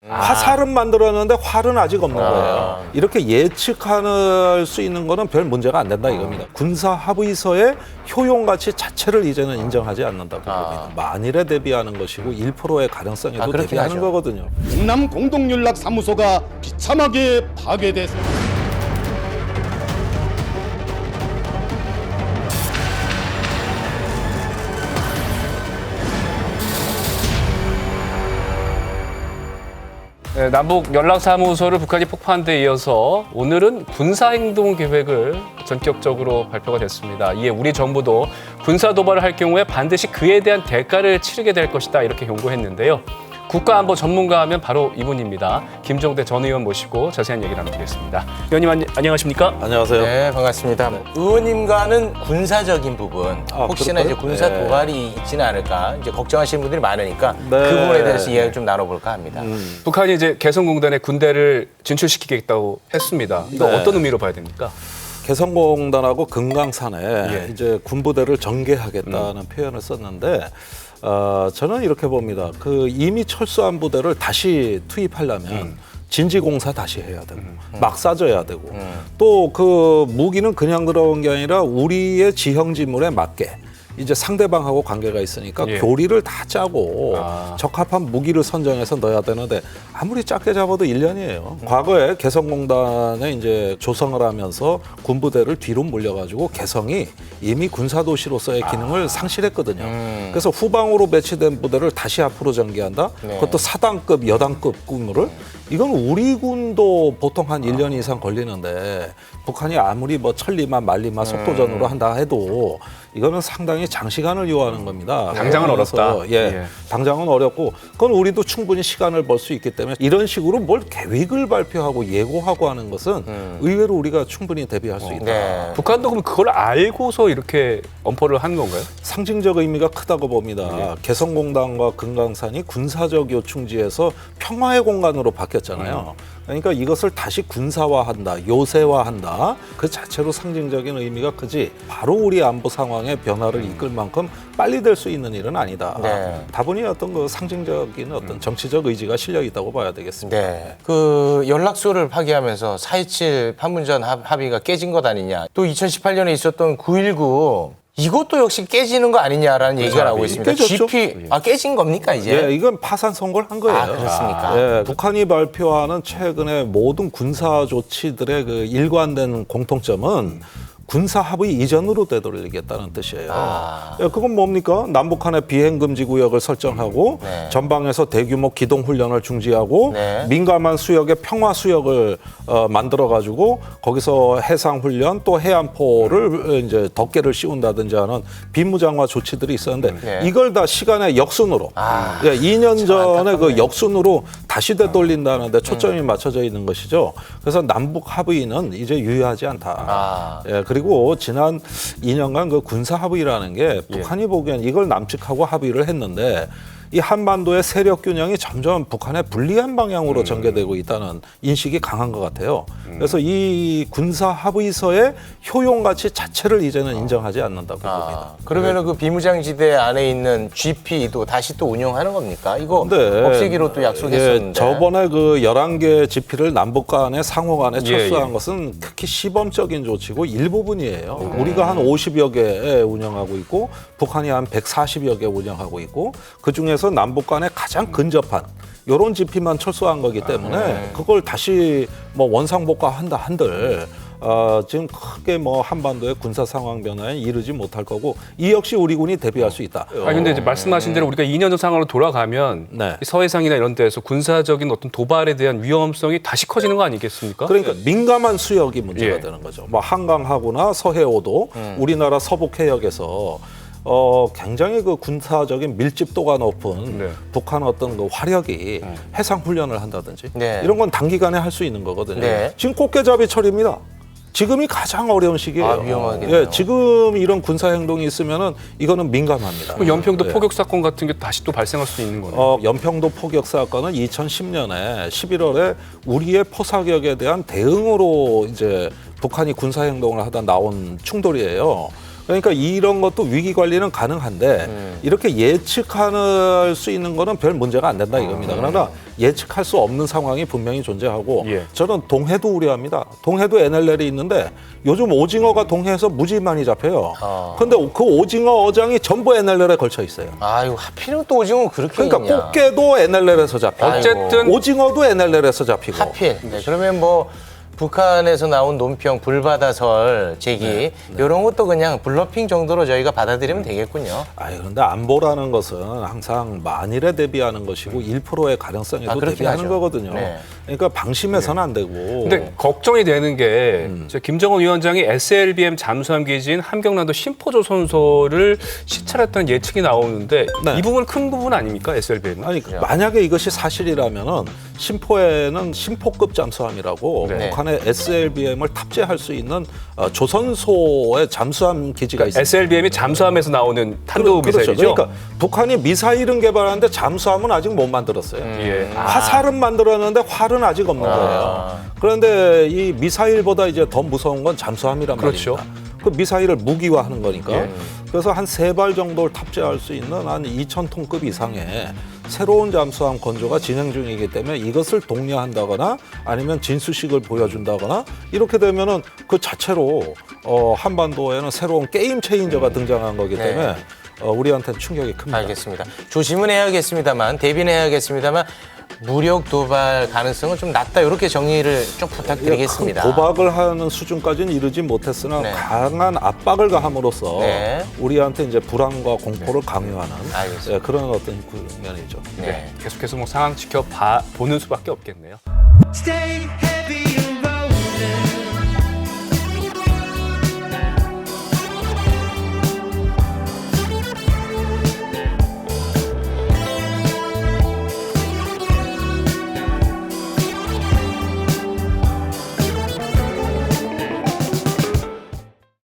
화살은 만들었는데 활은 아직 없는 거예요. 이렇게 예측할 수 있는 거는 별 문제가 안 된다 이겁니다. 군사 합의서의 효용 가치 자체를 이제는 인정하지 않는다고 봅니다. 만일에 대비하는 것이고 1%의 가능성에도 그렇긴 대비하는 하죠. 거거든요. 경남 공동연락사무소가 비참하게 파괴됐습니다. 네, 남북 연락사무소를 북한이 폭파한 데 이어서 오늘은 군사행동 계획을 전격적으로 발표가 됐습니다. 이에 우리 정부도 군사 도발을 할 경우에 반드시 그에 대한 대가를 치르게 될 것이다 이렇게 경고했는데요. 국가안보 전문가 하면 바로 이분입니다. 김종대 전 의원 모시고 자세한 얘기 나누겠습니다. 의원님 안녕하십니까? 안녕하세요. 네, 반갑습니다. 의원님과는 군사적인 부분, 혹시나 이제 그럴까요? 군사 네. 도발이 있지는 않을까 이제 걱정하시는 분들이 많으니까 네. 그 부분에 대해서 이야기 좀 나눠볼까 합니다. 북한이 이제 개성공단에 군대를 진출시키겠다고 했습니다. 이거 네. 어떤 의미로 봐야 됩니까? 개성공단하고 금강산에 예. 이제 군부대를 전개하겠다는 표현을 썼는데 저는 이렇게 봅니다. 그 이미 철수한 부대를 다시 투입하려면 진지공사 다시 해야 되고 막 싸져야 되고 또 그 무기는 그냥 들어온 게 아니라 우리의 지형지물에 맞게 이제 상대방하고 관계가 있으니까 예. 교리를 다 짜고 적합한 무기를 선정해서 넣어야 되는데 아무리 작게 잡아도 1년이에요. 과거에 개성공단에 이제 조성을 하면서 군부대를 뒤로 물려가지고 개성이 이미 군사도시로서의 기능을 상실했거든요. 그래서 후방으로 배치된 부대를 다시 앞으로 전개한다. 그것도 사단급, 여단급 군무를 이건 우리 군도 보통 한 1년 이상 걸리는데 북한이 아무리 뭐 천리만 만리만 속도전으로 한다 해도 이거는 상당히 장시간을 요하는 겁니다. 당장은 그래서 어렵다. 예. 당장은 어렵고 그건 우리도 충분히 시간을 벌 수 있기 때문에 이런 식으로 뭘 계획을 발표하고 예고하고 하는 것은 의외로 우리가 충분히 대비할 수 있다. 네. 북한도 그럼 그걸 알고서 이렇게 엄포를 한 건가요? 상징적 의미가 크다고 봅니다. 개성공단과 금강산이 군사적 요충지에서 평화의 공간으로 바뀌었잖아요. 그러니까 이것을 다시 군사화한다, 요새화한다. 그 자체로 상징적인 의미가 크지 바로 우리 안보 상황의 변화를 이끌 만큼 빨리 될 수 있는 일은 아니다. 네. 다분히 어떤 그 상징적인 어떤 정치적 의지가 실려 있다고 봐야 되겠습니다. 네. 그 연락소를 파기하면서 4.27 판문점 합의가 깨진 것 아니냐. 또 2018년에 있었던 9.19 이것도 역시 깨지는 거 아니냐라는 얘기가 나오고 있습니다. 깨졌죠. GP 깨진 겁니까 이제? 예, 이건 파산 선고를 한 거예요. 그렇습니까? 예, 북한이 발표하는 최근의 모든 군사 조치들의 그 일관된 공통점은 군사 합의 이전으로 되돌리겠다는 뜻이에요. 예, 그건 뭡니까? 남북한의 비행금지 구역을 설정하고 네. 전방에서 대규모 기동 훈련을 중지하고 네. 민감한 수역에 평화 수역을 만들어가지고 거기서 해상 훈련 또 해안포를 이제 덮개를 씌운다든지 하는 비무장화 조치들이 있었는데 네. 이걸 다 시간의 역순으로 2년 전에 그 역순으로 다시 되돌린다는데 초점이 맞춰져 있는 것이죠. 그래서 남북 합의는 이제 유효하지 않다. 예, 그리고 지난 2년간 그 군사 합의라는 게 북한이 보기엔 이걸 남측하고 합의를 했는데 이 한반도의 세력 균형이 점점 북한의 불리한 방향으로 전개되고 있다는 인식이 강한 것 같아요. 그래서 이 군사 합의서의 효용 가치 자체를 이제는 인정하지 않는다고 봅니다. 그러면은 그 비무장지대 안에 있는 GP도 다시 또 운영하는 겁니까? 이거 네. 없애기로 또 약속했었는데. 예, 저번에 그 11개 GP를 남북 간에 상호 간에 철수한 예. 것은 특히 시범적인 조치고 일부분이에요. 우리가 한 50여 개 운영하고 있고 북한이 한 140여 개 운영하고 있고 그중에서 남북 간에 가장 근접한 이런 GP만 철수한 거기 때문에 그걸 다시 뭐 원상복구한다 한들 지금 크게 뭐 한반도의 군사 상황 변화에 이르지 못할 거고 이 역시 우리 군이 대비할 수 있다. 근데 이제 말씀하신 대로 우리가 2년 전 상황으로 돌아가면 네. 이 서해상이나 이런 데에서 군사적인 어떤 도발에 대한 위험성이 다시 커지는 거 아니겠습니까? 그러니까 민감한 수역이 문제가 예. 되는 거죠. 뭐 한강하고나 서해오도 우리나라 서북 해역에서 굉장히 그 군사적인 밀집도가 높은 네. 북한 어떤 그 화력이 해상 훈련을 한다든지 네. 이런 건 단기간에 할 수 있는 거거든요. 네. 지금 꽃게잡이철입니다. 지금이 가장 어려운 시기예요. 위험하겠네요. 예, 지금 이런 군사 행동이 있으면은 이거는 민감합니다. 그럼 연평도 예. 포격 사건 같은 게 다시 또 발생할 수 있는 거네요. 연평도 포격 사건은 2010년에 11월에 우리의 포사격에 대한 대응으로 이제 북한이 군사 행동을 하다 나온 충돌이에요. 그러니까 이런 것도 위기 관리는 가능한데 이렇게 예측할 수 있는 거는 별 문제가 안 된다 이겁니다. 그러나 예측할 수 없는 상황이 분명히 존재하고 예. 저는 동해도 우려합니다. 동해도 NLL이 있는데 요즘 오징어가 동해에서 무지 많이 잡혀요. 그런데 그 오징어 어장이 전부 NLL에 걸쳐 있어요. 아유 하필이면 또 오징어 그렇게 그러니까 있냐. 꽃게도 NLL에서 잡히고 어쨌든 오징어도 NLL에서 잡히고 하필. 네, 그러면 뭐 북한에서 나온 논평 불바다설 제기 이런 것도 그냥 블러핑 정도로 저희가 받아들이면 되겠군요. 그런데 안보라는 것은 항상 만일에 대비하는 것이고 1%의 가능성에도 그렇긴 대비하는 하죠. 거거든요. 네. 그러니까 방심해서는 안 되고. 근데 걱정이 되는 게 김정은 위원장이 SLBM 잠수함 기지인 함경남도 심포조선소를 시찰했다는 예측이 나오는데 네. 이 부분 큰 부분 아닙니까 SLBM은? 아니 만약에 이것이 사실이라면은 심포에는 심포급 잠수함이라고 네. 북한의 SLBM을 탑재할 수 있는 조선소의 잠수함 기지가 있습니다. SLBM이 잠수함에서 나오는 탄도 그렇죠. 미사일이죠. 그러니까 북한이 미사일은 개발하는데 잠수함은 아직 못 만들었어요. 예. 화살은 만들었는데 활은 아직 없는 거예요. 그런데 이 미사일보다 이제 더 무서운 건 잠수함이란 그렇죠. 말입니다. 그 미사일을 무기화하는 거니까. 예. 그래서 한 3발 정도를 탑재할 수 있는 한 2,000톤급 이상의 새로운 잠수함 건조가 진행 중이기 때문에 이것을 독려한다거나 아니면 진수식을 보여준다거나 이렇게 되면은 그 자체로 한반도에는 새로운 게임 체인저가 등장한 거기 때문에 우리한테는 충격이 큽니다. 알겠습니다. 조심은 해야겠습니다만 대비는 해야겠습니다만 무력 도발 가능성은 좀 낮다 이렇게 정리를 좀 부탁드리겠습니다. 큰 도박을 하는 수준까지는 이르지 못했으나 네. 강한 압박을 가함으로써 네. 우리한테 이제 불안과 공포를 강요하는 알겠습니다. 그런 어떤 국면이죠. 네. 계속해서 뭐 상황 보는 수밖에 없겠네요. Stay heavy